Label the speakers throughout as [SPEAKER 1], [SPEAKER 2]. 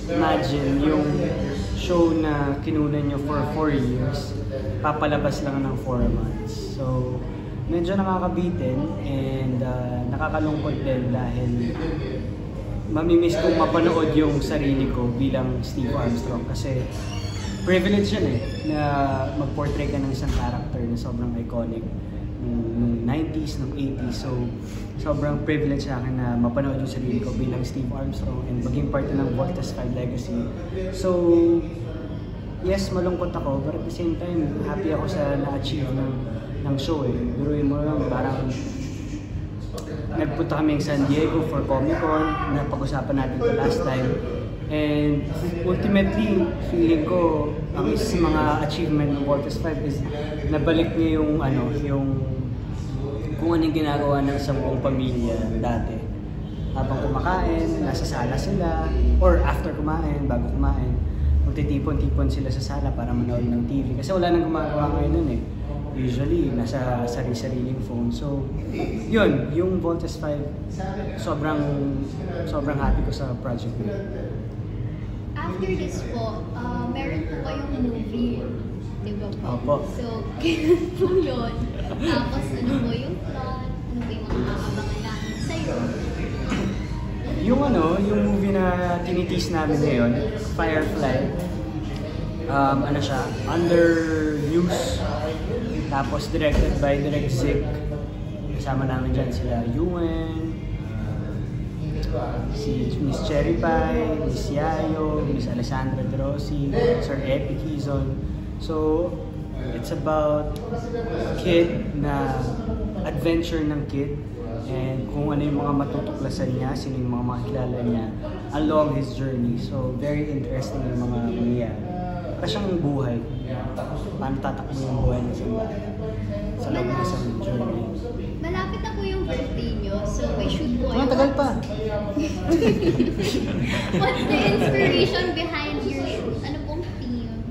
[SPEAKER 1] imagine yung show na kinunan nyo for 4 years, papalabas lang ng 4 months. So, medyo nakakabitin and nakakalungkot din dahil mamimiss kong mapanood yung sarili ko bilang Steve Armstrong kasi privilege yan na mag-portray ka ng isang character na sobrang iconic nung 90s, nung 80s. So, sobrang privilege sa akin na mapanood yung sarili ko bilang Steve Armstrong and maging part ng Voltes 5 Legacy. So, yes, malungkot ako, but at the same time, happy ako sa na-achieve ng show Biruin mo lang, parang nagpunta kami sa San Diego for Comic-Con, napag-usapan natin ito last time. And ultimately, feeling ko, ang isa mga achievement ng Voltes 5 is nabalik niya yung kung anong ginagawa ng isang buong pamilya dati. Habang kumakain, nasa sala sila, or after kumain, bago kumain, magtitipon-tipon sila sa sala para manood ng TV. Kasi wala nang gumagawa ngayon nun Usually, nasa sarili-sariling phone. So, yun, yung Voltes 5, sobrang happy ko sa project ko.
[SPEAKER 2] After this po, meron po kayong movie, di ba po?
[SPEAKER 1] Opo.
[SPEAKER 2] So, kailan po yun? Tapos ano po yung plot? Ano po yung mga aabangan namin sa'yo?
[SPEAKER 1] Yung movie na tinitease namin ngayon, Firefly, ano siya, under News, tapos directed by Direk Zik. Kasama namin dyan sila Yuen, si Miss Cherry Pie, Miss Yayo, Miss Alessandra De Rossi, Sir Epi Quizon. So, it's about kid na adventure ng kid and kung ano yung mga matutuklasan niya, sino yung mga makikilala niya along his journey. So, very interesting yung mga mangyayari. Para siyang buhay. Paano tatakbo yung buhay ng isang bata sa loob ng isang journey.
[SPEAKER 2] Malapit na po yung birthday nyo, so may shoot po kayo.
[SPEAKER 1] Tagal pa!
[SPEAKER 2] What's the inspiration behind your shoot? Ano pong theme?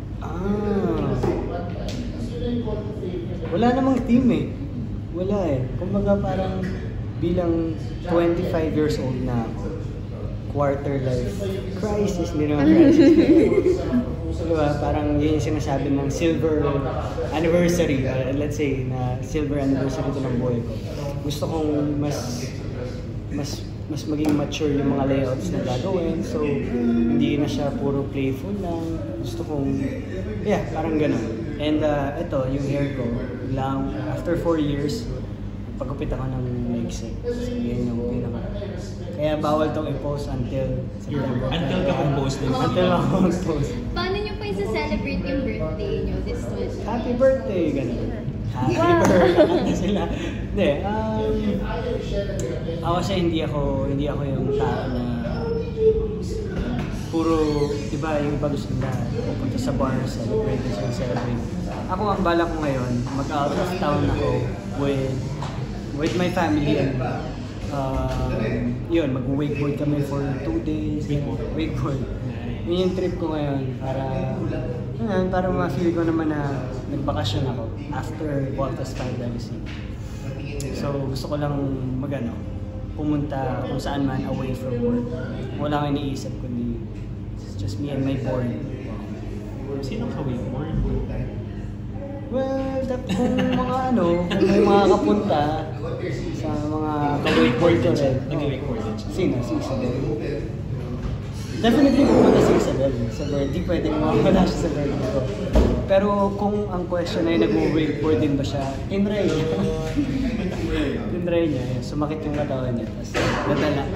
[SPEAKER 1] Wala namang theme Wala Kumbaga parang bilang 25 years old na ako, quarter life crisis, hindi naman crisis. Diba? Parang yun yung sinasabi ng silver anniversary, let's say na silver anniversary ito ng buhay ko. Gusto kong mas maging mature yung mga layouts na gagawin, so hindi na siya puro playful lang. Gusto kong, parang ganun. And ito, yung hair ko, lang after 4 years, pagkupit ako ng legs So, yun yung pinaka. Kaya bawal tong i-post until September.
[SPEAKER 3] Until ka mag-post din.
[SPEAKER 1] Until ako mag-post.
[SPEAKER 2] Paano nyo pa isa-celebrate yung birthday nyo this week?
[SPEAKER 1] Happy birthday! Ganun. Happy birthday sila. Hindi, ako siya hindi ako yung tao na puro, diba, yung iba gusto nila pupunta sa bar, celebrate. Ako ang bala ko ngayon, mag-out of town ako with my family and yun, mag-wakeboard kami for 2 days. Wakeboard. Yun yung trip ko ngayon para ma-feel ko naman na nagbakasyon ako after Voltes 5 Legacy. So gusto ko lang pumunta kung saan man away from work. Wala akong iniisip kundi it's just me and my board.
[SPEAKER 3] Sino ka wakeboard?
[SPEAKER 1] Well, kung may mga kapunta sa mga ka-wakeboard ko rin.
[SPEAKER 3] Nag-wakeboard din siya.
[SPEAKER 1] Sino? Si Isabel. Definitely pumunta si Isabel. Sa birthday, pwedeng mawala siya sa birthday ko. Pero kung ang question ay nag-wakeboard din ba siya, tinry niya. Sumakit yung katawan niya. Tapos nadala.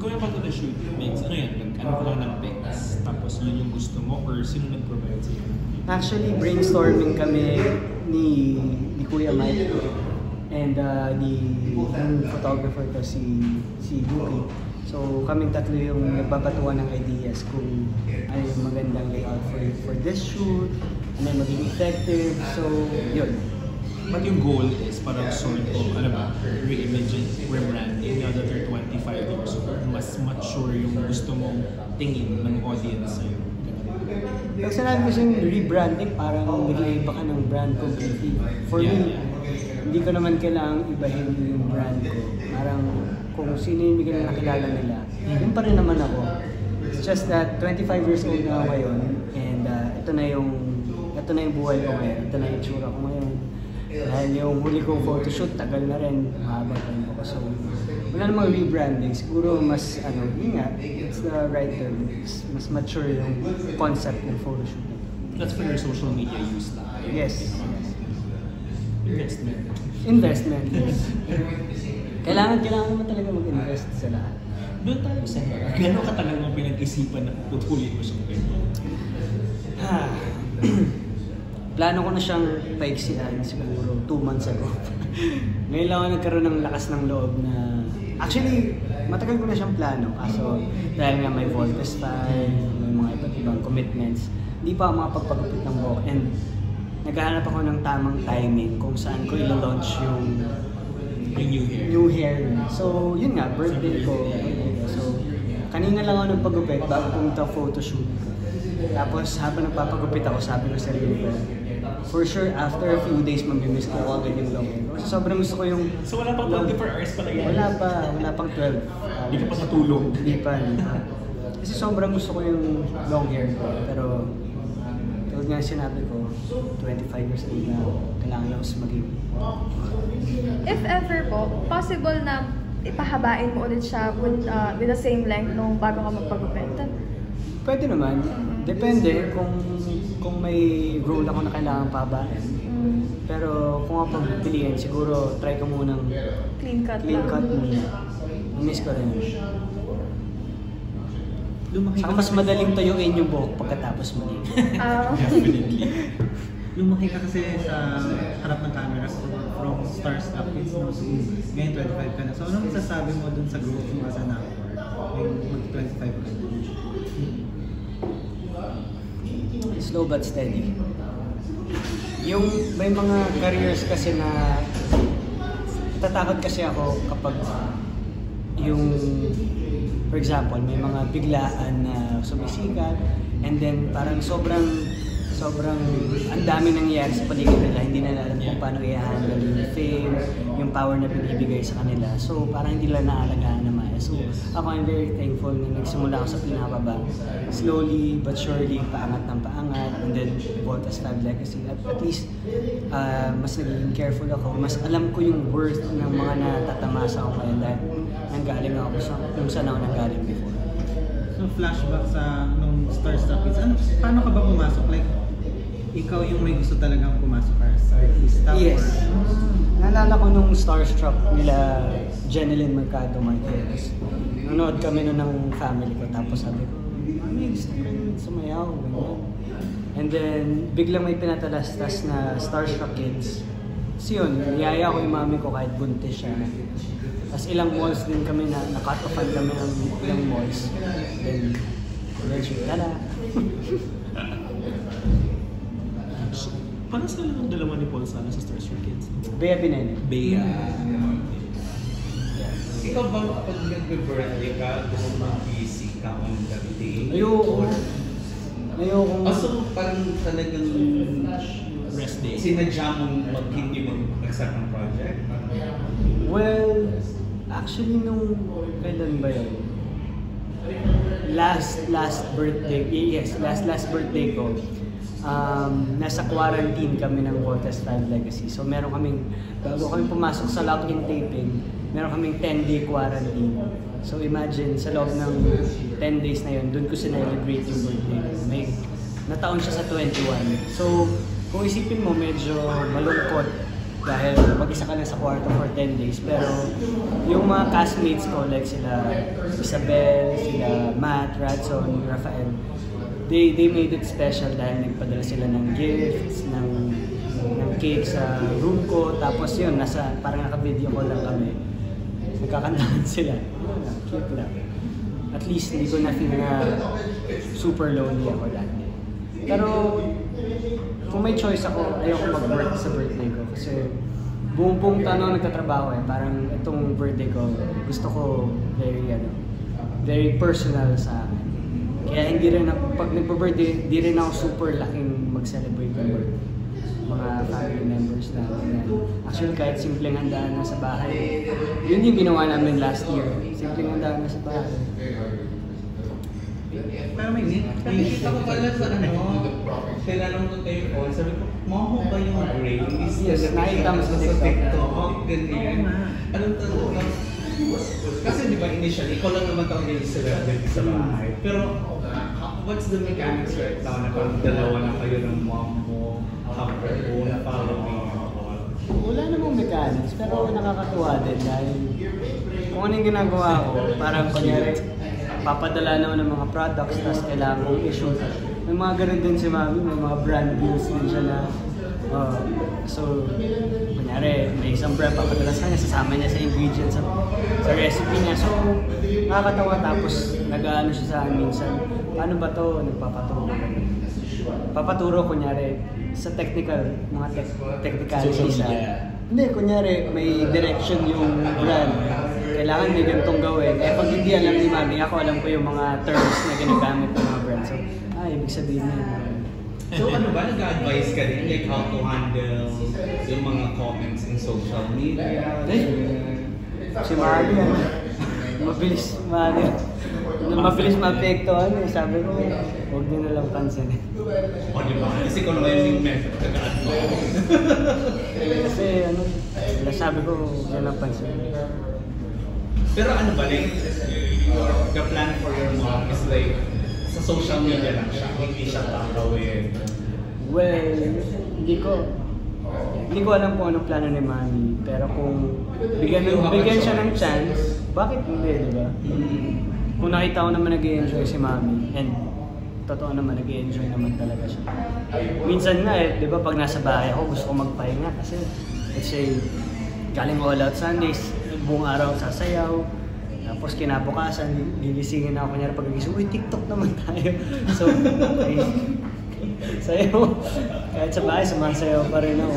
[SPEAKER 3] Going back to the shoot, Migs, ano yan? Ano ko lang ng pics? Tapos yun yung gusto mo or sino nag-provide sa'yo?
[SPEAKER 1] Actually, brainstorming kami ni Kuya Mike and yung photographer ko si Yuki. So kaming tatlo yung nagbabatuan ng ideas kung ano yung magandang layout for this shoot, ano yung maging effective. So yun.
[SPEAKER 3] But yung goal is parang sort of, re-imagine, rebranding now that you're 25 years old. Mas mature yung gusto mong tingin ng audience sa'yo.
[SPEAKER 1] Pag sinabi ko siyang rebranding, parang nag-iiba ka ng brand completely. For me, hindi ko naman kailangang ibahin yung brand ko. Parang kung sino yung bigyan na nakilala nila, yun pa rin naman ako. just that 25 years old na ako ngayon and ito na yung buhay ko ngayon. Ito na yung tsura ko ngayon. Dahil yung huli kong photoshoot, tagal na rin. Mahaba pa rin ako. So, wala namang rebranding. Siguro mas, yun nga, it's the right term. Mas mature yung concept ng photoshoot.
[SPEAKER 3] That's for your social media use lang.
[SPEAKER 1] Yes.
[SPEAKER 3] Investment.
[SPEAKER 1] Yes. Kailangan mo talaga mag-invest sa lahat.
[SPEAKER 3] Doon tayo sa hair. Gano'ng katagal mong pinag-isipan na puputulin mo siyang ganyan?
[SPEAKER 1] Plano ko na siyang paiksian siguro 2 months ago. Ngayon lang ako nagkaroon ng lakas ng loob na... Actually, matagal ko na siyang plano. Kaso dahil nga may Voltes time, may mga iba't ibang commitments, hindi pa ako makapagpagupit ng buhok. And naghahanap ako ng tamang timing kung saan ko ilo-launch yung new hair. So, yun nga, birthday ko. So, kanina lang ako nagpagupit bago pumunta photoshoot. Tapos, habang nagpapagupit ako, sabi ko sa sarili ko, for sure, after a few days, mamimiss ko ako agad yung long hair. Kasi sobrang gusto ko yung...
[SPEAKER 3] So, wala pang 24 hours pala yan?
[SPEAKER 1] Wala pang 12.
[SPEAKER 3] Hindi ka pa natulog?
[SPEAKER 1] Hindi pa. Kasi sobrang gusto ko yung long hair ko. Pero, tulad nga sinabi ko, 25 years old na, kailangan lang mas maging.
[SPEAKER 4] If ever po, possible na ipahabain mo ulit siya with the same length nung bago ka magpagupit?
[SPEAKER 1] Pwede naman. Depende kung may role ako na kailangan pahabain. Pero kung ako pagpiliin, siguro try ko munang
[SPEAKER 4] Clean cut
[SPEAKER 1] muna. Miss ko rin.
[SPEAKER 3] Lumaki
[SPEAKER 1] Saka mas madaling tayuin yung buhok pagkatapos muli.
[SPEAKER 3] Definitely.
[SPEAKER 5] Lumaki ka kasi sa harap ng camera from stars up kids no? So, ngayon 25 ka na. So anong masasabi mo dun sa growth mo as an actor? Ngayon mag-25 ka na.
[SPEAKER 1] Slow but steady. Yung may mga careers kasi na natatakot kasi ako kapag yung, for example, may mga biglaan na sumisikat and then parang sobrang ang dami nangyayari sa paligid nila, hindi na alam kung paano i-handle yung fame, yung power na binibigay sa kanila. So parang hindi lang naalagaan naman. So ako, I'm very thankful na nagsimula ako sa pinakababa. Slowly but surely, paangat ng paangat, and then Voltes 5 Legacy. At least, mas naging careful ako. Mas alam ko yung worth ng mga natatamasa ako ngayon dahil nanggaling ako kung saan ako nanggaling before.
[SPEAKER 5] So flashback sa nung Starstruck Kids, paano ka ba pumasok? Like, ikaw yung may gusto talagang pumasok as artista?
[SPEAKER 1] Yes.
[SPEAKER 5] Or...
[SPEAKER 1] Naalala ko nung Starstruck nila Jeneline Mercado Marquez. Nanonood kami nun ng family ko, tapos sabi ko, Mami, gusto ko rin sumayaw. And then, biglang may pinatalastas na Starstruck Kids. So yun, niyaya ko yung mami ko kahit buntis siya. Tapos ilang malls din kami na cut-offan kami ng ilang malls. Then, eventually, tala.
[SPEAKER 3] Parang sila ng dalawa ni Paul Sala sa Starstruck Kids.
[SPEAKER 1] Bea Binene.
[SPEAKER 3] Bea.
[SPEAKER 6] Ikaw ba kapag nag-birthday ka, gusto mong busy ka on that day?
[SPEAKER 1] Ayoko.
[SPEAKER 6] So parang talagang
[SPEAKER 3] Rest day.
[SPEAKER 6] sinadya mong hindi mag-accept ng project?
[SPEAKER 1] Well, actually nung kailan ba yun? Last birthday ko. Nasa quarantine kami ng Voltes 5 Legacy. So meron kaming, bago kami pumasok sa lock-in taping, meron kaming 10-day quarantine. So imagine, sa loob ng 10 days na yun, doon ko sinelebrate yung birthday. May nataon siya sa 21. So kung isipin mo, medyo malungkot dahil mag-isa ka lang sa kwarto for 10 days. Pero yung mga castmates ko, like sila Isabel, sila Matt, Radson, Rafael, they made it special dahil nagpadala sila ng gifts, ng cake sa room ko. Tapos yun, parang naka-video call lang kami. Nagkakantahan sila. Cute lang. At least hindi ko na-feel na super lonely ako dati. Pero kung may choice ako, ayoko mag-work sa birthday ko. Kasi buong taon nagtatrabaho eh. Parang itong birthday ko, gusto ko very personal sa akin. Kaya hindi rin ako, pag nagpa-birthday, hindi rin ako super laking mag-celebrate ng birthday. Mga family members na. Actually, kahit simpleng handaan na sa bahay, yun yung ginawa namin last year. Simpleng handaan na sa bahay.
[SPEAKER 5] Pero may
[SPEAKER 6] Nakikita ko pala sa tinanong ko kayo po, sabi ko, mo ba yung Grace?
[SPEAKER 1] Yes, nakita mo sa TikTok.
[SPEAKER 6] TikTok, ganyan. Anong tanong? Kasi di ba initially, ikaw lang naman taong yung celebrity sa bahay. Pero, what's the mechanics right now na parang dalawa na kayo ng mom mo, couple mo, na following all?
[SPEAKER 1] Wala namang mechanics, pero nakakatuwa din dahil kung anong ginagawa ko, parang kunyari, papadala naman ng mga products, tapos kailangan kong i-shoot. May mga ganun din si Mami, may mga brand deals din siya na so, kunyari, may isang brand papadala sa kanya, sasama niya sa ingredients sa recipe niya. So, nakakatawa tapos nag-ano siya sa akin minsan. Paano ba to? Nagpapaturo ka. Papaturo, kunyari, sa technical, mga technicalities.
[SPEAKER 3] Social media.
[SPEAKER 1] Hindi, kunyari, may direction yung brand. Kailangan may ganitong gawin. Eh, pag hindi alam ni Mami, ako alam ko yung mga terms na ginagamit ng mga brand. So, ibig sabihin na yun.
[SPEAKER 6] So ano ba, nag-advise ka din like how to handle yung mga comments in social media?
[SPEAKER 1] Si Mami, mabilis maapektuhan. Sabi ko, huwag nyo na lang pansinin.
[SPEAKER 6] O diba? Kasi kung ano yung method, nag-advise.
[SPEAKER 1] Kasi sabi ko, huwag nyo lang pansinin.
[SPEAKER 6] Pero ano ba, like, the plan for your mom is like, sa social media lang siya, hindi siya tatawin.
[SPEAKER 1] Well, hindi ko alam kung anong plano ni Mami, pero kung bigyan siya ng chance, bakit hindi, di ba? Kung nakita ko naman nag-i-enjoy si Mami, and totoo naman nag-i-enjoy naman talaga siya. Minsan nga di ba pag nasa bahay ako, gusto ko magpahinga kasi let's say, galing All Out Sundays, buong araw sasayaw, tapos kinabukasan, gigisingin ako kunyari pag-gigising, uy, TikTok naman tayo. So, sayaw. Kahit sa bahay, sumasayaw pa rin ako.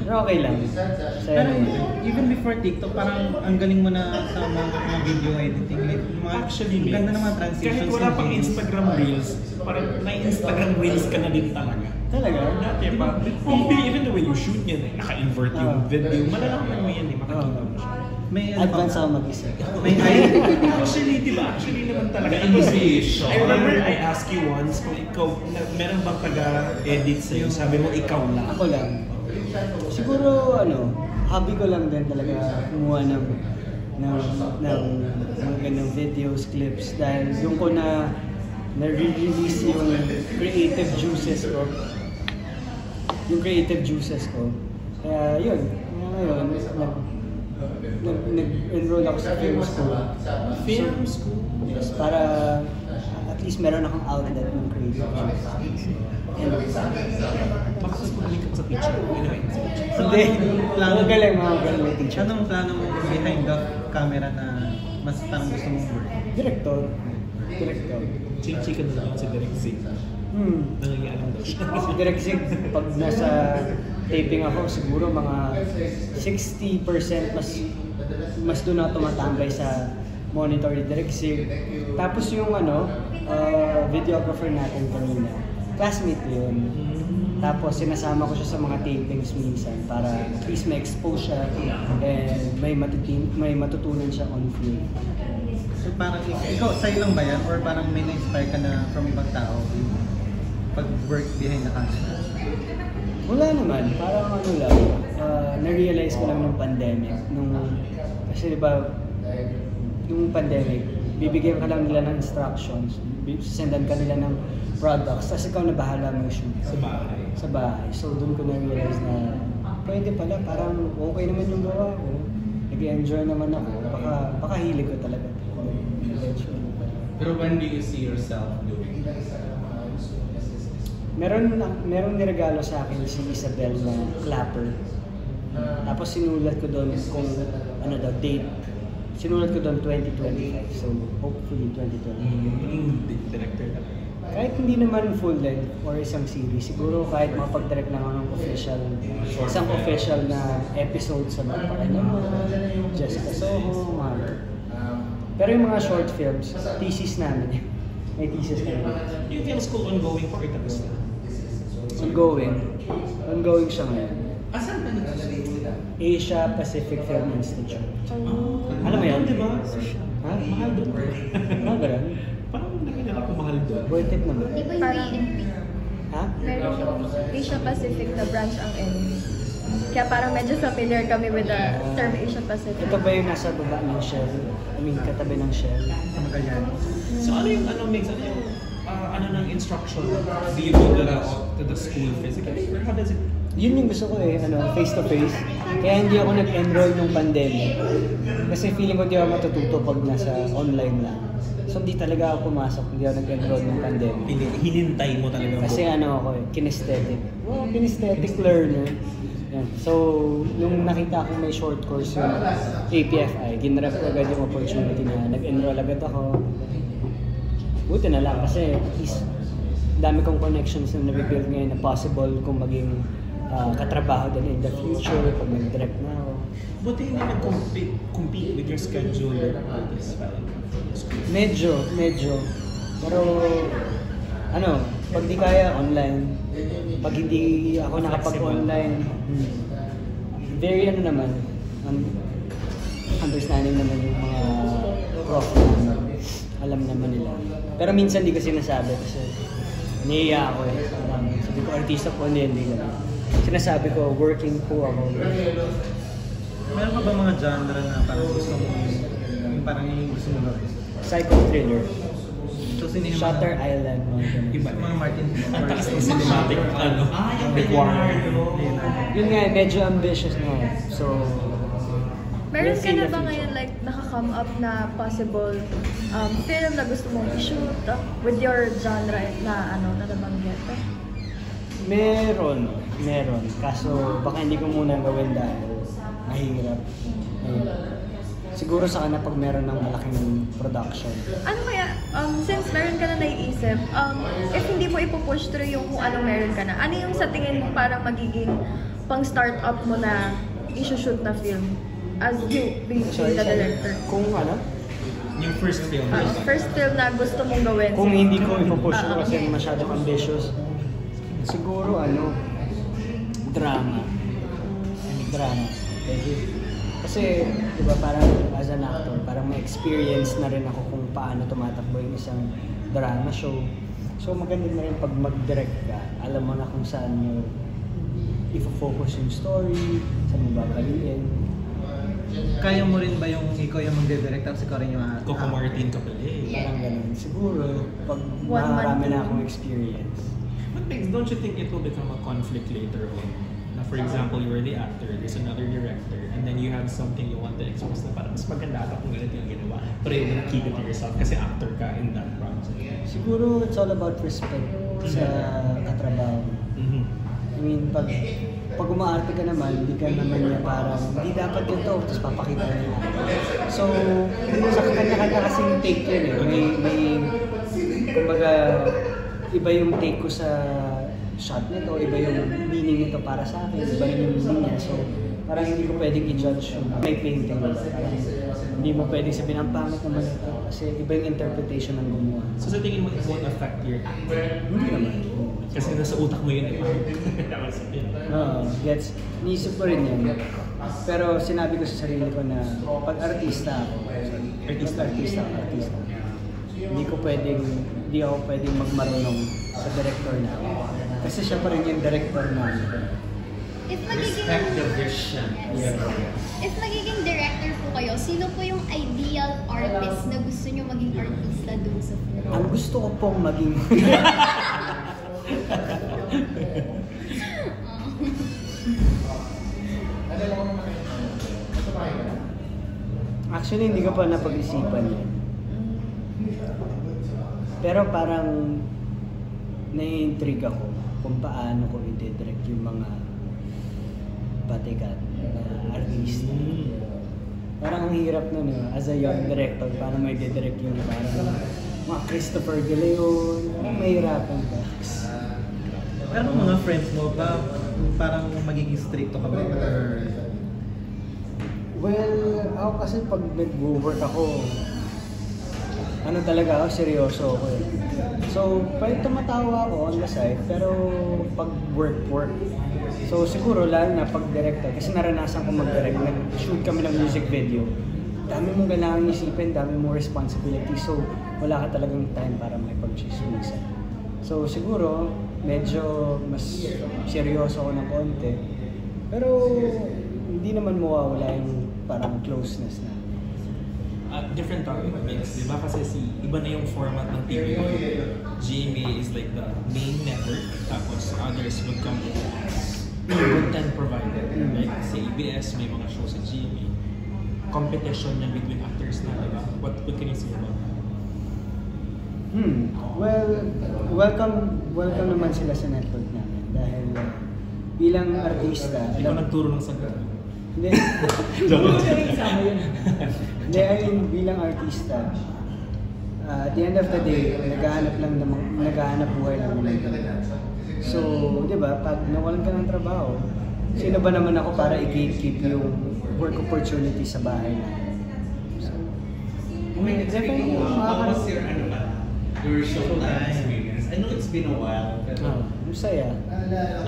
[SPEAKER 1] Pero okay lang. Sayaw
[SPEAKER 5] Pero
[SPEAKER 1] naman.
[SPEAKER 5] even before TikTok, parang ang galing mo na sa mga video editing. Like, mga,
[SPEAKER 3] Actually,
[SPEAKER 5] ang ganda ng mga transitions.
[SPEAKER 3] kahit wala pang Instagram Reels, parang may Instagram Reels ka na din talaga.
[SPEAKER 1] Talaga?
[SPEAKER 3] Dati pa, even the way you shoot yan, naka-invert yung video, malalaman mo yan, makikita mo siya.
[SPEAKER 5] May
[SPEAKER 1] Advance ako mag-isa.
[SPEAKER 5] May
[SPEAKER 3] Actually, di ba? Actually naman talaga.
[SPEAKER 6] Innovation.
[SPEAKER 3] I remember I asked you once kung ikaw, meron bang taga-edit sa'yo? Sabi mo, ikaw lang.
[SPEAKER 1] Ako lang. Siguro, hobby ko lang din talaga kumuha ng mga ganang videos, clips, dahil doon ko na-release yung creative juices ko. Kaya yun, ngayon, nag-enroll ako sa film school.
[SPEAKER 3] Film school?
[SPEAKER 1] Yes, para at least meron akong outlet ng creative juices.
[SPEAKER 3] Baka mas magaling ka pa sa teacher. Anyway,
[SPEAKER 1] Hindi, mga galing na teacher.
[SPEAKER 5] Anong plano mo behind the camera na mas parang gusto mong work?
[SPEAKER 1] Director.
[SPEAKER 3] chika na lang si Direk Zig. Nangyayari daw siya.
[SPEAKER 1] Si Direk Zig, pag nasa taping ako, siguro mga 60% mas doon ako tumatambay sa monitor ni Direk Zig. Tapos yung videographer natin kanina, classmate ko yun. Tapos sinasama ko siya sa mga tapings minsan para at least may expose siya and may matutunan siya on film.
[SPEAKER 5] So parang ikaw, sa'yo lang ba yan? Or parang may na-inspire ka na from ibang tao pag-work behind the camera?
[SPEAKER 1] Wala naman, parang lang, na-realize ko lang nung pandemic. Kasi diba, nung pandemic, bibigyan ka lang nila ng instructions, sendan ka nila ng products, tapos ikaw na bahala mag-shoot. Sa bahay. So doon ko na-realize na pwede pala, parang okay naman yung gawa ko. Nag-enjoy naman ako. Baka hilig ko talaga.
[SPEAKER 6] Pero when do you see yourself doing that?
[SPEAKER 1] Meron niregalo sa akin si Isabel na clapper. Tapos sinulat ko doon kung date. Sinulat ko doon 2025. So hopefully 2025.
[SPEAKER 3] Maging director ka.
[SPEAKER 1] Kahit hindi naman full length or isang series, siguro kahit makapag-direct lang ako ng isang official na episode sa mga Pakinama, Jessica Soho, mga. Pero yung mga short films, thesis namin. May thesis namin.
[SPEAKER 3] Yung film school ongoing pa kita gusto?
[SPEAKER 1] Ongoing siya ngayon.
[SPEAKER 6] Asan ka nag-study?
[SPEAKER 1] Asia Pacific Film Institute. Alam mo yan?
[SPEAKER 3] Di ba?
[SPEAKER 1] Ha?
[SPEAKER 3] Mahal doon.
[SPEAKER 1] Mahal ba yan?
[SPEAKER 3] doon?
[SPEAKER 1] Worth it naman.
[SPEAKER 2] Di ba yung
[SPEAKER 4] Parang-
[SPEAKER 2] ANP?
[SPEAKER 1] Ha?
[SPEAKER 4] Meron Asia Pacific na branch ang enemy. Kaya parang medyo familiar kami with the term Asia Pacific.
[SPEAKER 1] Ito ba yung nasa baba ng shell? I mean, katabi ng shell?
[SPEAKER 5] Sa Magallanes.
[SPEAKER 3] So ano yung mix? Ano yung ano ng instruction? Do you go to the school physically? Or how does it?
[SPEAKER 1] Yun yung gusto ko face to face. Kaya hindi ako nag-enroll nung pandemic. Kasi feeling ko di ako matututo pag nasa online lang. So hindi talaga ako pumasok, hindi ako nag-enroll nung pandemic.
[SPEAKER 3] Hinintay mo talaga
[SPEAKER 1] Kasi ako kinesthetic. Kinesthetic learner. Yan. So, nung nakita ko may short course yung APFI, ginrap ko agad yung opportunity na nag-enroll agad ako. Buti na lang kasi at least dami kong connections na nabibuild ngayon na possible kung maging katrabaho din in the future pag nag-direct na ako.
[SPEAKER 3] Buti hindi nag-compete with your schedule at this time.
[SPEAKER 1] Medyo. Pero, pag di kaya online, pag hindi ako nakapag-online, very understanding naman yung mga prof namin. Alam naman nila. Pero minsan di ko sinasabi kasi nahiya ako eh. Sabi ko, artista po, hindi lang. Sinasabi ko, working po ako.
[SPEAKER 5] Meron ka ba mga genre na parang gusto mo, yung parang yung gusto mo gawin?
[SPEAKER 1] Psycho thriller.
[SPEAKER 5] So, sino yung
[SPEAKER 1] Shutter Island. Mga ganun.
[SPEAKER 3] Iba.
[SPEAKER 5] Mga Martin
[SPEAKER 3] Ang taas ng cinematic requirement.
[SPEAKER 1] Yun nga, medyo ambitious na. So,
[SPEAKER 4] Meron
[SPEAKER 1] we'll
[SPEAKER 4] ka
[SPEAKER 1] see in
[SPEAKER 4] na
[SPEAKER 1] the
[SPEAKER 4] ba
[SPEAKER 1] future.
[SPEAKER 4] ngayon like nakaka-come up na possible film na gusto mong i-shoot with your genre na na nabanggit?
[SPEAKER 1] Meron. Kaso baka hindi ko muna gawin dahil mahirap. Siguro sa kana pag meron ng malaking production.
[SPEAKER 4] Ano kaya, since meron ka na naiisip, if hindi mo ipupush through yung kung anong meron ka na, ano yung sa tingin mo parang magiging pang-startup mo na i-shoot na film? As you being the director.
[SPEAKER 1] Kung
[SPEAKER 3] Yung first film.
[SPEAKER 4] First film na gusto mong gawin.
[SPEAKER 1] kung hindi ko ipupush
[SPEAKER 4] Ah,
[SPEAKER 1] kasi masyadong ambitious, siguro drama. Kasi, di ba, parang as an actor, parang may experience na rin ako kung paano tumatakbo yung isang drama show. So maganda na rin pag mag-direct ka, alam mo na kung saan mo i-focus yung story, saan mo babaliin.
[SPEAKER 5] Kaya mo rin ba yung ikaw yung magde-direct tapos ikaw rin yung
[SPEAKER 3] Coco Martin ka pala eh.
[SPEAKER 1] Parang ganun. Siguro, pag
[SPEAKER 4] One
[SPEAKER 1] marami
[SPEAKER 4] month.
[SPEAKER 1] na akong experience.
[SPEAKER 3] But Migs, don't you think it will become a conflict later on? Na for example, you were the actor, there's another director, and then you have something you want to express na parang mas maganda ata kung ganito yung ginawa. Pero you want to keep it to yourself kasi actor ka in that project.
[SPEAKER 1] Siguro, it's all about respect sa katrabaho.
[SPEAKER 3] Mm-hmm.
[SPEAKER 1] I mean, pag umaarte ka naman, hindi ka naman niya parang, hindi dapat ganito, tapos papakita niya. So, sa kanya-kanya kasing take yun eh. Kumbaga, iba yung take ko sa shot nito, iba yung meaning nito para sa akin, iba rin yung meaning niya. So, parang hindi ko pwedeng i-judge yung may painting. Parang hindi mo pwedeng sabihin, ang pangit naman ito. Kasi iba yung interpretation ng gumawa.
[SPEAKER 3] So sa tingin mo, it won't affect your acting?
[SPEAKER 1] Hindi naman.
[SPEAKER 3] Kasi nasa utak mo yun eh.
[SPEAKER 1] Gets. Niisip ko rin yan. Pero sinabi ko sa sarili ko na pag artista ako, artista, hindi ako pwedeng magmarunong sa director na ako. Kasi siya pa rin yung director namin.
[SPEAKER 2] If magiging,
[SPEAKER 6] Respect the vision.
[SPEAKER 2] if magiging director po kayo, sino po yung ideal artist na gusto nyo maging artista dun sa film?
[SPEAKER 1] Ang gusto ko pong maging... Actually, hindi ko pa napag-isipan yan. Pero parang nai-intrigue ako kung paano ko i-direct yung mga patikat na artista. Parang ang hirap nun as a young director, paano may i-direct yung parang mga Christopher De Leon, mahirapan ka.
[SPEAKER 5] Pero kung mga friends mo ba, parang magiging stricto ka ba? Or...
[SPEAKER 1] Well, ako kasi pag nag-work ako, talaga ako, seryoso ako eh. So, pwede tumatawa ako on the side, pero pag work. So, siguro lalo na pag director, kasi naranasan ko mag-direct, nag-shoot kami ng music video. dami mong kailangan isipin, dami mong responsibility. So, wala ka talagang time para makipag-chismisan. So, siguro, medyo mas seryoso ako ng konti. Pero, hindi naman mawawala yung parang closeness na.
[SPEAKER 3] Different topic, Vince. Diba kasi iba na yung format ng TV. GMA is like the main network, tapos others would come as content provider. Like sa ABS, may mga shows sa GMA. Competition niya between actors na, diba? What can you say about that?
[SPEAKER 1] Well, welcome naman sila sa network namin dahil bilang artista,
[SPEAKER 3] Ikaw nagturo ng sagot.
[SPEAKER 1] Hindi. Hindi, I mean, bilang artista, at the end of the day, naghahanap buhay lang naman talaga. So, di ba, pag nawalan ka ng trabaho, sino ba naman ako para i-gatekeep yung work opportunity sa bahay natin? So, definitely,
[SPEAKER 6] How was your showtime experience? I know it's been a while.
[SPEAKER 1] masaya.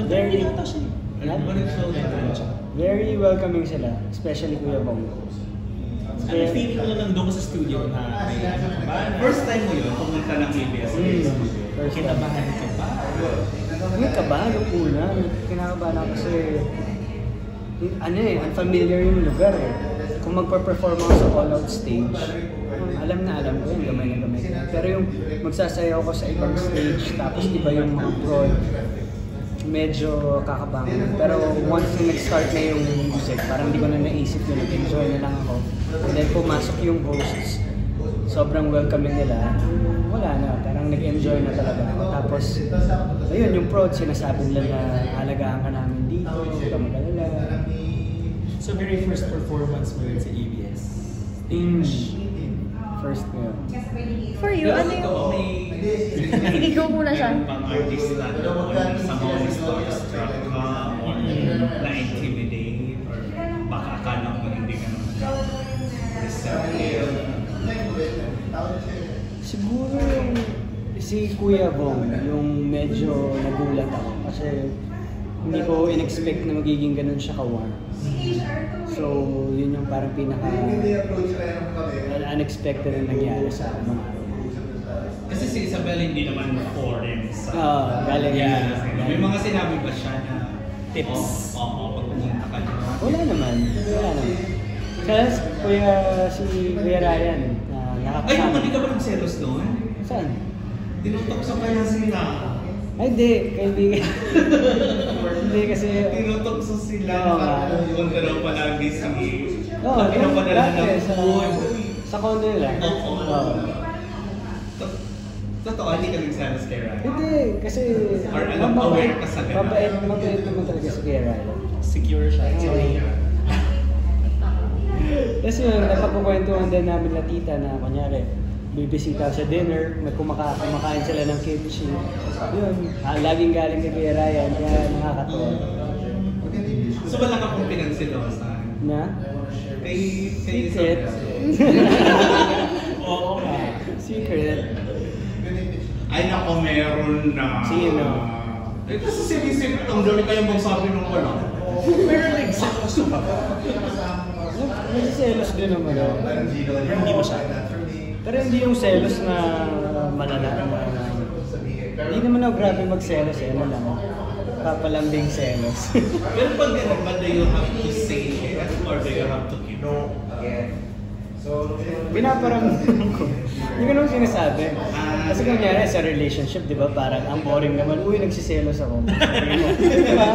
[SPEAKER 3] Very yata siya.
[SPEAKER 6] Ano yung showtime?
[SPEAKER 1] Very welcoming sila, especially Kuya Bong.
[SPEAKER 3] Ano feeling mo nandun ka sa studio na may ba?
[SPEAKER 6] First time mo yun, pumunta ng ABS.
[SPEAKER 3] Kinabahan ka ba?
[SPEAKER 1] May kabahan yung una, kinakabahan ako kasi unfamiliar yung lugar eh. Kung magpa-perform ako sa all-out stage, alam ko yun, gamay na gamay. Pero yung magsasayaw ko sa ibang stage, tapos iba yung mga prod, medyo kakabangan. Pero once na nag-start na yung music, parang hindi ko na naisip yun, nag-enjoy na lang ako. And then pumasok yung hosts, sobrang welcoming nila. Wala na, parang nag-enjoy na talaga ako. Tapos, ayun, yung prod, sinasabi nila na halagaan ka namin dito, huwag ka mag-alala.
[SPEAKER 3] So very first performance mo yun sa ABS stage.
[SPEAKER 1] First ko yun.
[SPEAKER 4] For you, ano yung... Sige, go muna siya.
[SPEAKER 6] Pang artist na doon, sa mga starstruck ka, or na-intimidate, or baka akala mo hindi ka naman receptive.
[SPEAKER 1] Siguro yung si Kuya Bong, yung medyo nagulat ako kasi hindi ko in-expect na magiging ganun siya ka-warm. So, yun yung parang unexpected na nangyari sa mga araw.
[SPEAKER 6] Kasi si Isabel hindi naman foreign sa...
[SPEAKER 1] galing yan.
[SPEAKER 6] May mga sinabi ba siya na
[SPEAKER 3] Tips.
[SPEAKER 6] pag pumunta ka na?
[SPEAKER 1] Wala naman. Kasi si Kuya Ryan,
[SPEAKER 6] Ay,
[SPEAKER 1] nakakasama.
[SPEAKER 6] hindi ka ba nagselos doon?
[SPEAKER 1] Saan?
[SPEAKER 6] Tinutok sa kanya sila.
[SPEAKER 1] Ay, hindi. Kaibigan. Hindi kasi...
[SPEAKER 6] Tinutok sa sila.
[SPEAKER 1] Oo nga.
[SPEAKER 6] Nakapunta daw palagi si...
[SPEAKER 1] Oo,
[SPEAKER 6] pinapadala ng
[SPEAKER 1] sa
[SPEAKER 6] food.
[SPEAKER 1] Sa condo nila.
[SPEAKER 6] Oo. Totoo, hindi ka nagselos kay Ryan?
[SPEAKER 1] Hindi, kasi...
[SPEAKER 6] Or alam, aware ka sa ganun?
[SPEAKER 1] Mabait naman talaga si Kuya Ryan.
[SPEAKER 3] Secure siya.
[SPEAKER 1] Tapos yun, napapakwentuhan din namin na tita na kunyari, bibisita sa dinner, kumakain sila ng kimchi. Yun, laging galing kay Kuya Ryan, kaya nakakatawa.
[SPEAKER 6] So wala ka pong pinansilosan?
[SPEAKER 1] Na?
[SPEAKER 6] Secret.
[SPEAKER 3] Oo nga.
[SPEAKER 1] Secret.
[SPEAKER 6] Ay nako, meron na.
[SPEAKER 1] Sino?
[SPEAKER 6] Eh kasi sinisip, ang dami kayong magsabi ng wala.
[SPEAKER 3] Pero like, seryoso ka ba?
[SPEAKER 1] Nagsiselos din naman ako.
[SPEAKER 3] Hindi mo siya.
[SPEAKER 1] Pero hindi yung selos na malala na hindi naman ako grabe magselos eh, ano lang. Papalambing selos.
[SPEAKER 6] Pero pag gano'n ba, do you have to say it or do you have to keep it?
[SPEAKER 1] Pinaparamdam ko. Hindi ko naman sinasabi. Kasi kunyari sa relationship, di ba, parang ang boring naman, uy, nagsiselos ako. Diba?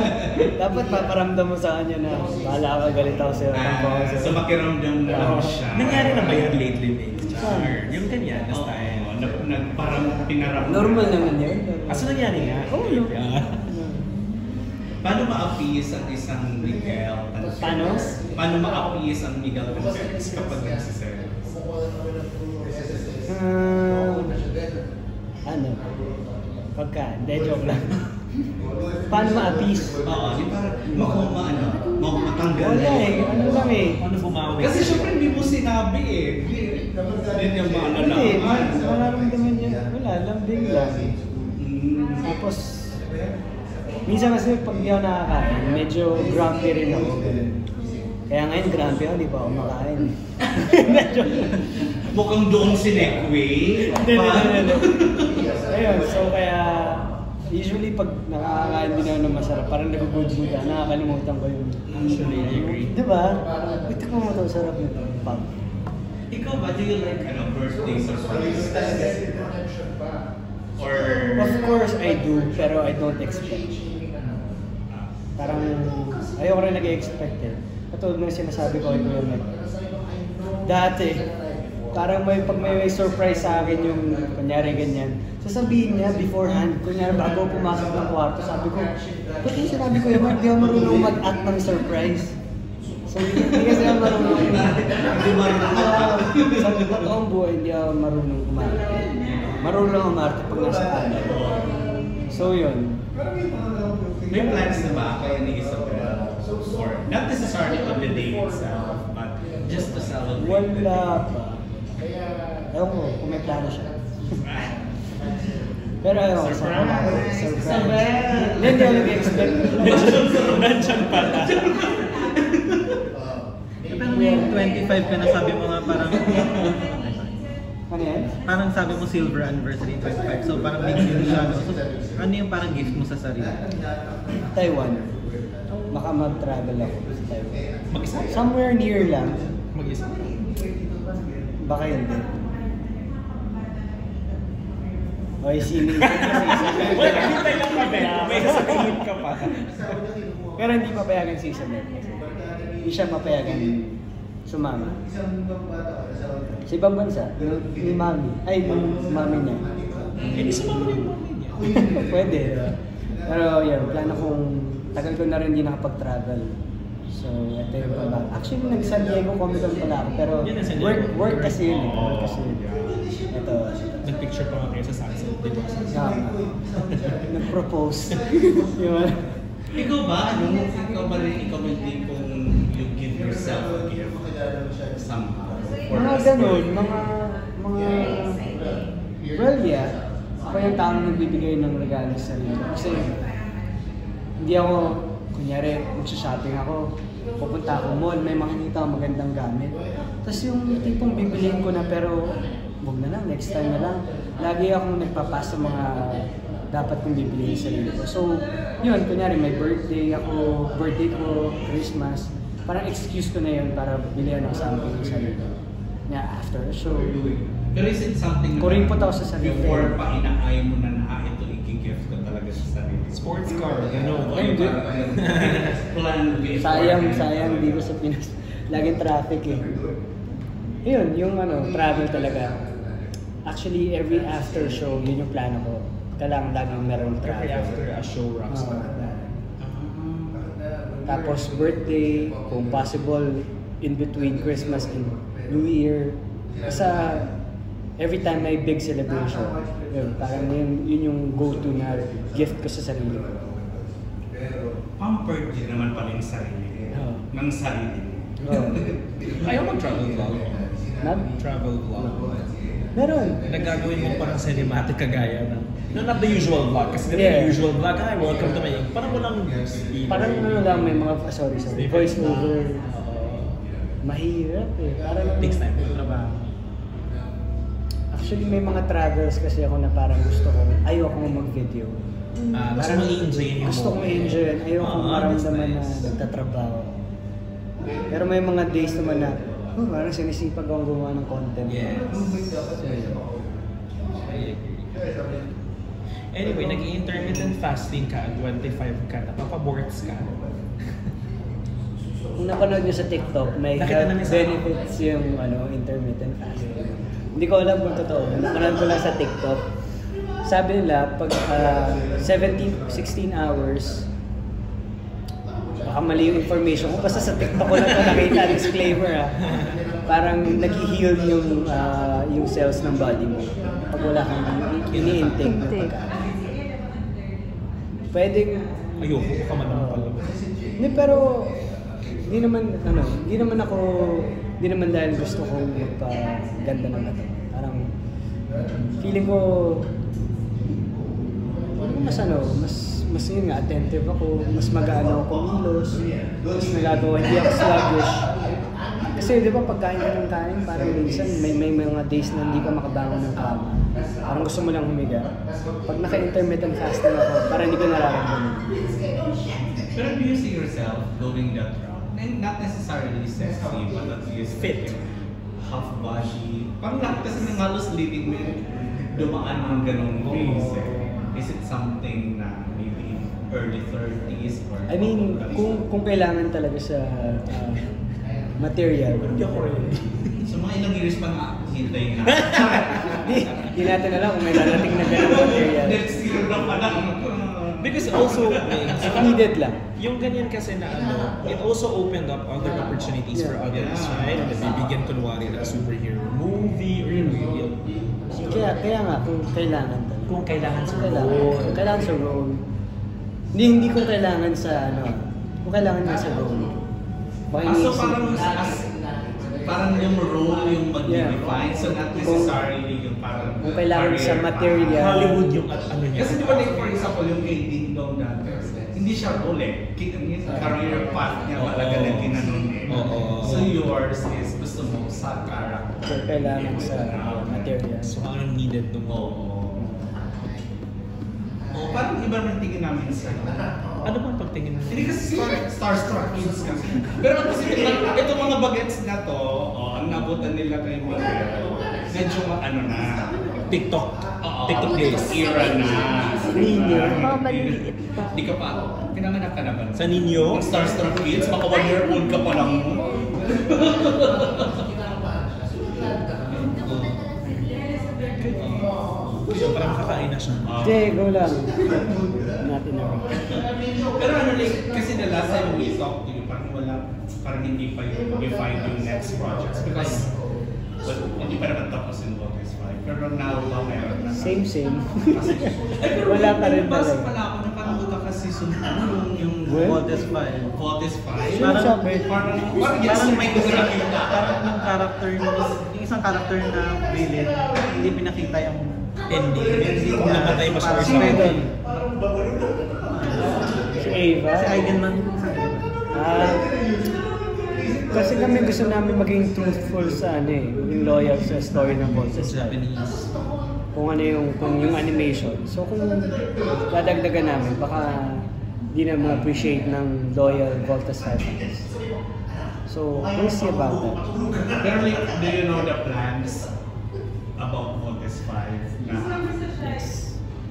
[SPEAKER 1] Dapat paparamdam mo sa kanya na, bahala ka, galit ako sa'yo, tampo ako sa'yo.
[SPEAKER 6] So makiramdam na lang siya.
[SPEAKER 3] Nangyari na ba yan lately, Vince? Yung ganyan na style.
[SPEAKER 6] Parang pinaramdam.
[SPEAKER 1] Normal naman yun.
[SPEAKER 3] Aso nangyari nga?
[SPEAKER 1] Oo, no.
[SPEAKER 6] Paano ma-appease ang isang Miguel?
[SPEAKER 1] Paano?
[SPEAKER 6] Paano ma-appease ang Miguel Concept kapag nagsiselos?
[SPEAKER 1] Hindi, joke lang. Paano ma-appease?
[SPEAKER 6] Oo, di parang matanggal.
[SPEAKER 1] Wala eh, ano lang eh.
[SPEAKER 3] Ano bumawi?
[SPEAKER 6] Kasi syempre hindi mo sinabi eh. Hindi niya
[SPEAKER 1] Hindi,
[SPEAKER 6] maalalaman.
[SPEAKER 1] mararamdaman niya, wala, lambing lang. Tapos, minsan kasi pag di ako nakakain, medyo grumpy rin ako. Kaya ngayon, grabe ako, di pa ako makain.
[SPEAKER 6] Mukhang doon si Neckway.
[SPEAKER 1] Ayun, so kaya usually pag nakakain din ako ng masarap, parang nag-good mood ako, nakakalimutan ko yung...
[SPEAKER 3] Actually, I agree.
[SPEAKER 1] Di ba? Ito ko mo ito, sarap nito. Pag.
[SPEAKER 6] Ikaw ba, do you like birthday surprise? Or...
[SPEAKER 1] Of course I do, pero I don't expect. Parang ayoko rin nag-expect eh. Katulad ng sinasabi ko kay Kuya Mac. Dati, parang pag may surprise sa akin yung kunyari ganyan, sasabihin niya beforehand, kunyari bago pumasok ng kwarto, sabi ko, ba't yung sinabi ko yung hindi ako marunong mag-act ng surprise? So hindi kasi ako marunong sa totoong buhay, hindi ako marunong umarte. Marunong umarte pag nasa kanan. So yun.
[SPEAKER 6] May plans na ba kayo ni Isabel? Or not necessarily on the day itself, but just to celebrate?
[SPEAKER 1] Wala pa. Ewan ko, kung may plano siya. Pero ayun, surprise. Hindi ako nag-expect.
[SPEAKER 3] Nandiyan pala.
[SPEAKER 5] Pero may 25 ka na, sabi mo nga parang...
[SPEAKER 1] Ano yan?
[SPEAKER 5] Parang sabi mo silver anniversary 25. So parang big deal siya. So ano yung parang gift mo sa sarili?
[SPEAKER 1] Taiwan. Baka mag-travel ako sa Taiwan.
[SPEAKER 3] Mag-isa?
[SPEAKER 1] Somewhere near lang.
[SPEAKER 3] Mag-isa?
[SPEAKER 1] Baka hindi. Okay, sini.
[SPEAKER 3] Well, hintay lang kami. May sasabihin ka pa.
[SPEAKER 1] Pero hindi papayagan si Isabel. Hindi siya papayagan sumama. Sa ibang bansa, ni Mami. Ay, ni Mami niya.
[SPEAKER 3] Hindi sumama rin yung mami niya.
[SPEAKER 1] Pwede. Pero yun, plano kong tagal ko na rin hindi nakapag-travel. So, ito yung pala. Actually, nag-San Diego Comic Con pala ako. Pero
[SPEAKER 3] Yan ang San Diego.
[SPEAKER 1] work kasi yun. Work kasi yun. Ito.
[SPEAKER 3] Nag-picture pa nga kayo sa sunset, di ba?
[SPEAKER 1] Nag-propose. Yun.
[SPEAKER 6] Ikaw ba, ikaw ba yung tipong you give yourself a gift somehow?
[SPEAKER 1] Mga ganun, well, yeah. Ako yung taong nagbibigay ng regalo sa sarili. Kasi, hindi ako, kunyari, magsha-shopping ako, pupunta ako mall, may makikita ako magandang gamit. Tapos yung tipong bibiliin ko na pero, huwag na lang, next time na lang. Lagi akong nagpapasa mga dapat kong bibiliin sa sarili ko. So, yun, kunyari may birthday ko, Christmas, parang excuse ko na yun para bilihan ng something sa sarili ko. After a show.
[SPEAKER 6] Pero is it something
[SPEAKER 1] Kurimpot ako sa sarili.
[SPEAKER 6] before pa inaay mo na ito i-gift ko talaga sa sarili?
[SPEAKER 3] Sports car, gano'n.
[SPEAKER 1] Ay, hindi.
[SPEAKER 6] Plan
[SPEAKER 1] Sayang, di ko sa Pinas. Laging traffic eh. Yun, yung travel talaga. Actually, every after show, yun yung plano ko. Kailangan laging meron
[SPEAKER 3] Every
[SPEAKER 1] travel.
[SPEAKER 3] after a show, rockstar.
[SPEAKER 1] Tapos birthday, kung possible, in between Christmas and New Year. Basta every time may big celebration, yun, parang yun yung go-to na gift ko sa sarili ko.
[SPEAKER 6] Pampered din naman pala yung sarili.
[SPEAKER 1] Oo.
[SPEAKER 6] Ng sarili.
[SPEAKER 3] Ayaw mag-travel vlog.
[SPEAKER 1] Travel
[SPEAKER 3] vlog.
[SPEAKER 1] Meron.
[SPEAKER 3] Nagagawin mo parang cinematic kagaya ng... No, not the usual vlog. Kasi
[SPEAKER 1] Yeah.
[SPEAKER 3] the usual vlog, hi, welcome to my... Parang walang...
[SPEAKER 1] Parang lang may mga, voice over. Mahirap eh. Parang
[SPEAKER 3] Takes time to trabaho.
[SPEAKER 1] Actually, may mga travels kasi ako na parang gusto ko, ayoko mag-video.
[SPEAKER 3] Gusto mo i-enjoy yung
[SPEAKER 1] Gusto ko i-enjoy. Ayoko maramdaman na nagtatrabaho. Pero may mga days naman na, parang sinisipag akong gumawa ng content.
[SPEAKER 3] Yes.
[SPEAKER 1] So, yun.
[SPEAKER 3] I agree. Anyway, nag-intermittent fasting ka, 25 ka, napapaborts ka.
[SPEAKER 1] Kung napanood nyo sa TikTok, may
[SPEAKER 3] Nakita
[SPEAKER 1] health
[SPEAKER 3] namin sa
[SPEAKER 1] benefits yung intermittent fasting. Hindi ko alam kung totoo. Napanood ko lang sa TikTok. Sabi nila, pag 16 hours, baka mali yung information ko. Basta sa TikTok ko lang ito nakita, disclaimer parang nag-heal yung cells ng body mo. Pag wala kang ini-intake na pagkain. Pwedeng...
[SPEAKER 3] Ayoko, ka man naman pala.
[SPEAKER 1] Hindi, pero... Hindi naman dahil gusto kong magpaganda ng katawan. Parang feeling ko mas mas yun nga, attentive ako, mas magaan ako kumilos, mas nagagawa, hindi ako sluggish. Kasi di ba pagkain ka ng kain, parang minsan may mga days na hindi ka makabangon ng kama. Parang gusto mo lang humiga. Pag naka-intermittent fasting ako, parang hindi ko nararamdaman.
[SPEAKER 6] Pero do you see yourself going that route? And not necessarily sexy, but at least
[SPEAKER 3] Fit.
[SPEAKER 6] Half body. Parang lahat kasi ng halos living mo yung dumaan ng ganong phase eh. Is it something na maybe early 30s or...
[SPEAKER 1] I mean, kung kailangan talaga sa material.
[SPEAKER 3] Hindi ako rin.
[SPEAKER 6] So mga ilang years pa nga hintayin na.
[SPEAKER 1] Di natin alam kung may darating na ganun material.
[SPEAKER 6] Next year na pa lang.
[SPEAKER 3] Because also,
[SPEAKER 1] If needed lang.
[SPEAKER 3] yung ganyan kasi na it also opened up other opportunities for others, right? Nabibigyan kunwari ng superhero movie or yung
[SPEAKER 1] Kaya nga, kung kailangan talaga.
[SPEAKER 3] kung kailangan sa
[SPEAKER 1] Kung kailangan sa role. Hindi kung kailangan sa kung kailangan nga sa role. Baka
[SPEAKER 6] So
[SPEAKER 1] iniisip.
[SPEAKER 6] parang yung role yung mag-define, so not necessarily yung parang
[SPEAKER 1] Kung kailangan sa
[SPEAKER 6] career
[SPEAKER 1] material.
[SPEAKER 6] path.
[SPEAKER 3] Hollywood yung ano niya.
[SPEAKER 6] Kasi di ba like for example yung kay Ding Dong dati, hindi siya role eh. Career path niya talaga na ginanon eh.
[SPEAKER 3] Oo.
[SPEAKER 6] So yours is gusto mo sa character.
[SPEAKER 1] Kung kailangan sa material.
[SPEAKER 3] So ano needed nung
[SPEAKER 6] Oh, parang iba rin tingin namin sa
[SPEAKER 3] ano bang pagtingin mo?
[SPEAKER 6] Hindi kasi starstruck kids kasi. Pero kasi itong mga bagets na to, ang nabutan nila kay Miguel, medyo ano na,
[SPEAKER 3] TikTok. TikTok days.
[SPEAKER 6] era na.
[SPEAKER 4] Mga maliliit pa.
[SPEAKER 6] Di ka pa, pinanganak ka naman.
[SPEAKER 3] Sa ninyo?
[SPEAKER 6] Ang starstruck kids, baka 1 year old ka pa lang.
[SPEAKER 3] So parang kakain na siya.
[SPEAKER 1] Hindi, go lang. Natin na.
[SPEAKER 6] Pero ano like, kasi the last time we talked to you, parang hindi pa yung define yung next projects because hindi pa naman tapos yung Voltes 5. Pero now, meron na.
[SPEAKER 1] Same.
[SPEAKER 6] Pero
[SPEAKER 1] Wala pa rin
[SPEAKER 6] nabasa
[SPEAKER 1] talaga.
[SPEAKER 6] pala ako na parang magkaka-season 2 yung
[SPEAKER 5] Voltes 5.
[SPEAKER 6] Voltes 5.
[SPEAKER 5] Parang
[SPEAKER 6] Yes, may gusto nakita.
[SPEAKER 5] Parang yung character, yung isang character na villain, hindi pinakita yung
[SPEAKER 3] Ending. Kung namatay mas
[SPEAKER 5] Parang
[SPEAKER 3] first
[SPEAKER 5] si Megan.
[SPEAKER 1] Si Ava.
[SPEAKER 5] Si Eigenman.
[SPEAKER 1] Kasi kami gusto namin maging truthful sa maging loyal sa story ng Voltes.
[SPEAKER 3] Japanese.
[SPEAKER 1] Kung yung animation. So kung dadagdagan namin, baka di na ma-appreciate ng loyal Voltes fans. So, we'll see about that.
[SPEAKER 6] Pero like, do you know the plans about Voltes 5? Na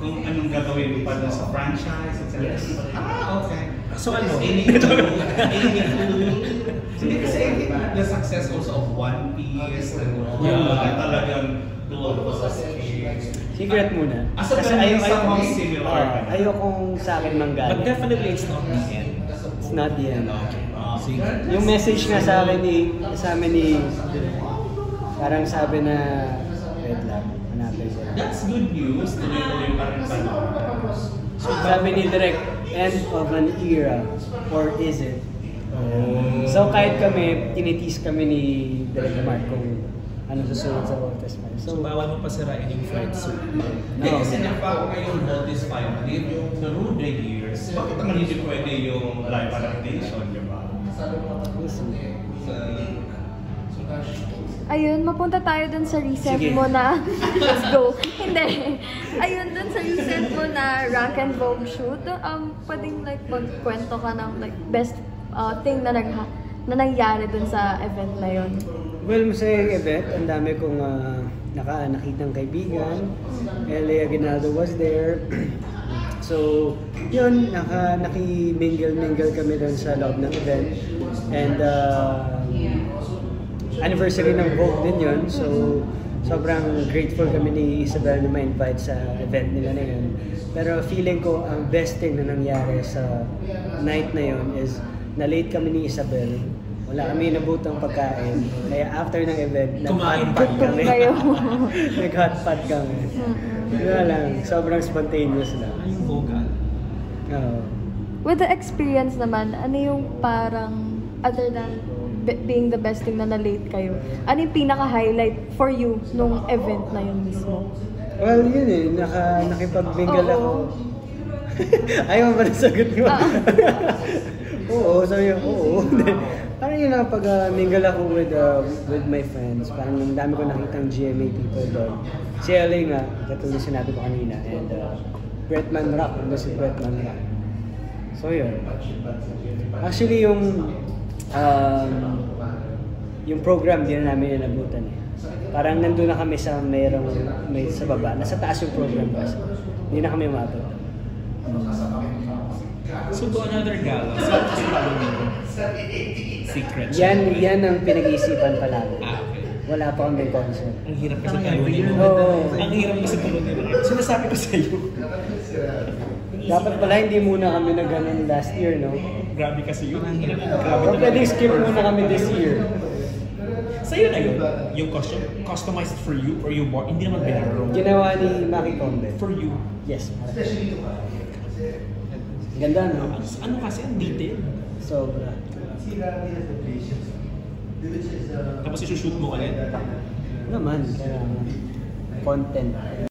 [SPEAKER 6] kung anong gagawin pa dun sa franchise, etc.
[SPEAKER 1] Yes.
[SPEAKER 6] Okay.
[SPEAKER 3] So ano?
[SPEAKER 6] Hindi kasi I think the success also of One Piece and all that talagang doon ko sa
[SPEAKER 1] Secret muna.
[SPEAKER 6] As a fan, somehow similar.
[SPEAKER 1] Ayokong sa akin manggaling.
[SPEAKER 3] But definitely it's not the end.
[SPEAKER 1] It's not the end.
[SPEAKER 3] Sige.
[SPEAKER 1] Yung message nga sa amin ni parang sabi na wait lang, hanapin ko.
[SPEAKER 6] That's good news. Tuloy-tuloy pa rin pala.
[SPEAKER 1] Sabi ni Direk, end of an era, or is it? So kahit kami, tinitease kami ni Direk Mark kung ano susunod sa Voltes 5.
[SPEAKER 3] So bawal mo pa sirain yung flight suit.
[SPEAKER 6] Hindi kasi nagpa ngayon Voltes 5 ulit through the years. Bakit naman hindi pwede yung live adaptation, di ba?
[SPEAKER 1] We'll see.
[SPEAKER 4] Ayun, mapunta tayo dun sa reset
[SPEAKER 1] Sige.
[SPEAKER 4] mo na... Let's go. Hindi. Ayun, dun sa reset mo na rank and vogue shoot. Pwedeng like magkwento ka ng like best thing na nangyari dun sa event na yun.
[SPEAKER 1] Well, masayang event. Ang dami kong nakitang kaibigan. Elia Aguinaldo was there. So, yun, naki-mingle kami doon sa loob ng event. And anniversary ng Vogue din yun. So, sobrang grateful kami ni Isabel na ma-invite sa event nila na yun. Pero feeling ko, ang best thing na nangyari sa night na yun is na-late kami ni Isabel. Wala kami nabutang pagkain. Kaya after ng event, nag-hotpot kami.
[SPEAKER 4] Kayo.
[SPEAKER 1] Nag-hotpot kami. Wala lang, sobrang spontaneous lang.
[SPEAKER 3] Ano yung vocal?
[SPEAKER 1] Oo.
[SPEAKER 4] With the experience naman, ano yung parang, other than being the best thing na na-late kayo, ano yung pinaka-highlight for you nung event na yun mismo?
[SPEAKER 1] Well, yun nakipag-mingle
[SPEAKER 4] Oo.
[SPEAKER 1] ako. Ayaw mo ba na sagot mo?
[SPEAKER 4] Oo.
[SPEAKER 1] Oo, sabi ko, oo. Parang yun lang pag mingle ako with my friends, parang ang dami ko nakitang GMA people doon. Si LA nga, katulad sinabi ko kanina, and Bretman Rock, ano si Bretman Rock. So yun. Actually yung program din na namin inabutan eh. Parang nandun na kami sa may sa baba, nasa taas yung program kasi. Hindi na kami umabot.
[SPEAKER 3] So to another gala, saan kasi yung secret?
[SPEAKER 1] Yan ang pinag-iisipan pa namin.
[SPEAKER 3] Okay.
[SPEAKER 1] Wala pa kami concert.
[SPEAKER 3] Ang hirap kasi talunin mo.
[SPEAKER 1] Oo.
[SPEAKER 3] Ang hirap kasi talunin mo. Sinasabi ko sa'yo.
[SPEAKER 1] Dapat pala hindi muna kami na ganun last year, no?
[SPEAKER 3] Grabe kasi yun.
[SPEAKER 1] Or pwedeng skip muna kami this year.
[SPEAKER 3] Sa'yo na yun. Yung costume, customized for you or you bought, hindi naman binaro.
[SPEAKER 1] Ginawa ni Maki Combe.
[SPEAKER 3] For you.
[SPEAKER 1] Yes. Ganda, no?
[SPEAKER 3] Ano kasi, ang detail.
[SPEAKER 1] Sobra.
[SPEAKER 3] Tapos isushoot mo ulit.
[SPEAKER 1] Naman, kailangan. Content.